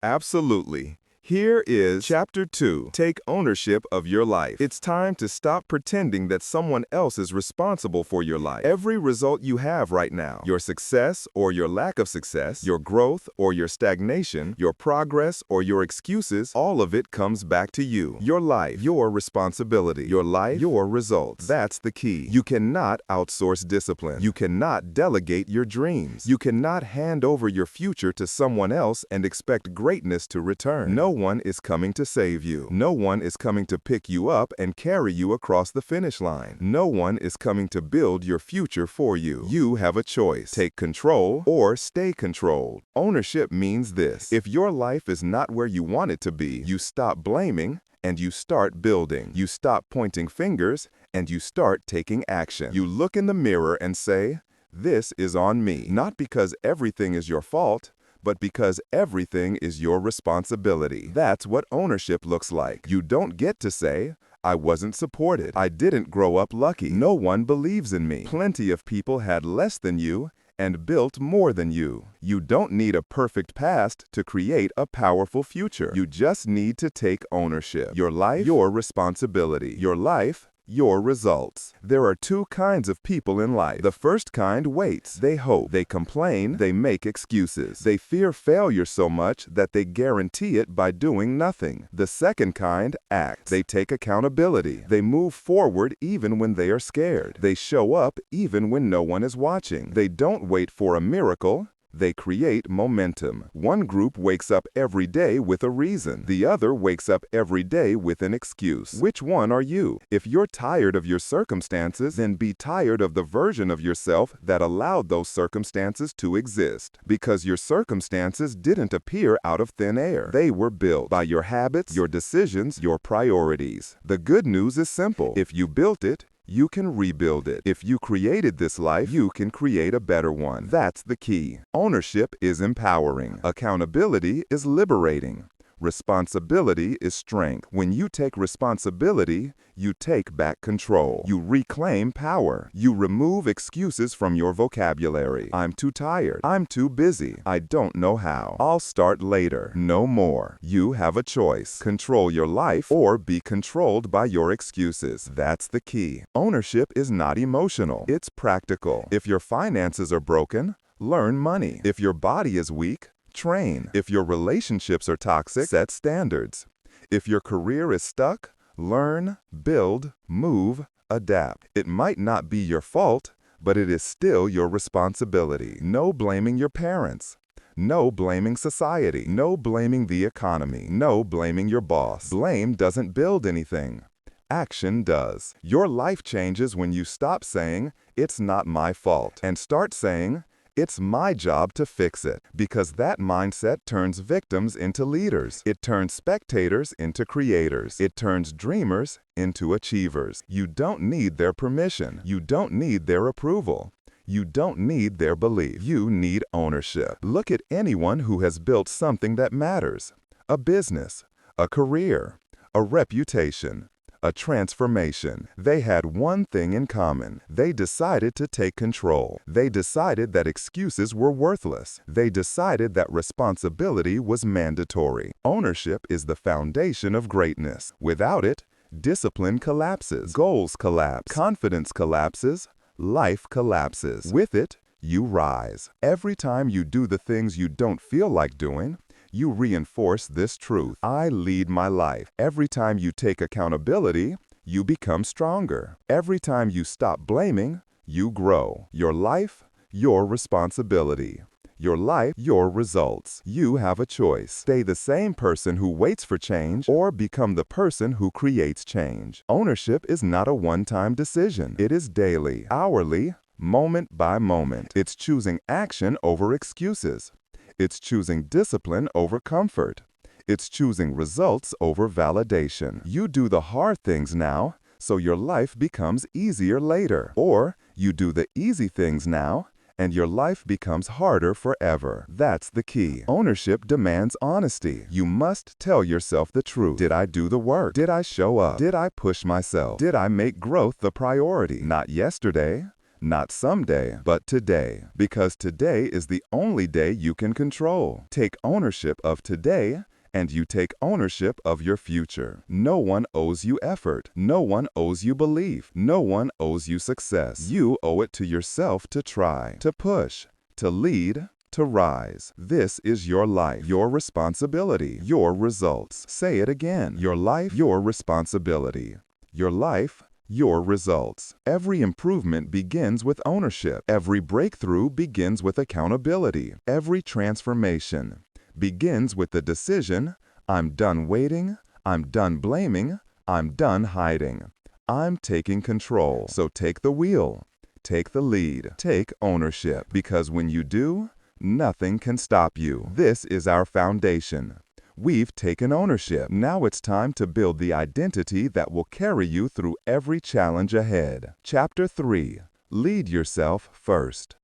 Absolutely. Here is Chapter 2. Take ownership of your life. It's time to stop pretending that someone else is responsible for your life. Every result you have right now, your success or your lack of success, your growth or your stagnation, your progress or your excuses, all of it comes back to you. Your life, your responsibility. Your life, your results. That's the key. You cannot outsource discipline. You cannot delegate your dreams. You cannot hand over your future to someone else and expect greatness to return. No one is coming to save you. No one is coming to pick you up and carry you across the finish line. No one is coming to build your future for you. You have a choice. Take control or stay controlled. Ownership means this: if your life is not where you want it to be, you stop blaming and you start building. You stop pointing fingers and you start taking action. You look in the mirror and say, "This is on me." Not because everything is your fault, but because everything is your responsibility. That's what ownership looks like. You don't get to say, "I wasn't supported. I didn't grow up lucky. No one believes in me." Plenty of people had less than you and built more than you. You don't need a perfect past to create a powerful future. You just need to take ownership. Your life, your responsibility. Your life, your results. There are two kinds of people in life. The first kind waits. They hope. They complain. They make excuses. They fear failure so much that they guarantee it by doing nothing. The second kind acts. They take accountability. They move forward even when they are scared. They show up even when no one is watching. They don't wait for a miracle. They create momentum. One group wakes up every day with a reason. The other wakes up every day with an excuse. Which one are you? If you're tired of your circumstances, then be tired of the version of yourself that allowed those circumstances to exist. Because your circumstances didn't appear out of thin air. They were built by your habits, your decisions, your priorities. The good news is simple. If you built it, you can rebuild it. If you created this life, you can create a better one. That's the key. Ownership is empowering. Accountability is liberating. Responsibility is strength. When you take responsibility, you take back control. You reclaim power. You remove excuses from your vocabulary. "I'm too tired. I'm too busy. I don't know how. I'll start later." No more. You have a choice. Control your life or be controlled by your excuses. That's the key. Ownership is not emotional. It's practical. If your finances are broken, learn money. If your body is weak, train. If your relationships are toxic, set standards. If your career is stuck, learn, build, move, adapt. It might not be your fault, but it is still your responsibility. No blaming your parents. No blaming society. No blaming the economy. No blaming your boss. Blame doesn't build anything. Action does. Your life changes when you stop saying, "It's not my fault," and start saying, "It's my job to fix it," because that mindset turns victims into leaders. It turns spectators into creators. It turns dreamers into achievers. You don't need their permission. You don't need their approval. You don't need their belief. You need ownership. Look at anyone who has built something that matters: a business, a career, a reputation, a transformation. They had one thing in common. They decided to take control. They decided that excuses were worthless. They decided that responsibility was mandatory. Ownership is the foundation of greatness. Without it, discipline collapses, goals collapse, confidence collapses, life collapses. With it, you rise. Every time you do the things you don't feel like doing, you reinforce this truth: I lead my life. Every time you take accountability, you become stronger. Every time you stop blaming, you grow. Your life, your responsibility. Your life, your results. You have a choice. Stay the same person who waits for change or become the person who creates change. Ownership is not a one-time decision. It is daily, hourly, moment by moment. It's choosing action over excuses. It's choosing discipline over comfort. It's choosing results over validation. You do the hard things now, so your life becomes easier later. Or you do the easy things now, and your life becomes harder forever. That's the key. Ownership demands honesty. You must tell yourself the truth. Did I do the work? Did I show up? Did I push myself? Did I make growth the priority? Not yesterday, Not someday, but today. Because today is the only day you can control. Take ownership of today, and you take ownership of your future. No one owes you effort. No one owes you belief. No one owes you success. You owe it to yourself to try, to push, to lead, to rise. This is your life, your responsibility, your results. Say it again. Your life, your responsibility. Your life, your results. Every improvement begins with ownership. Every breakthrough begins with accountability. Every transformation begins with the decision, I'm done waiting, I'm done blaming, I'm done hiding. I'm taking control. So take the wheel, take the lead, take ownership. Because when you do, nothing can stop you. This is our foundation. We've taken ownership. Now it's time to build the identity that will carry you through every challenge ahead. Chapter 3. Lead yourself first.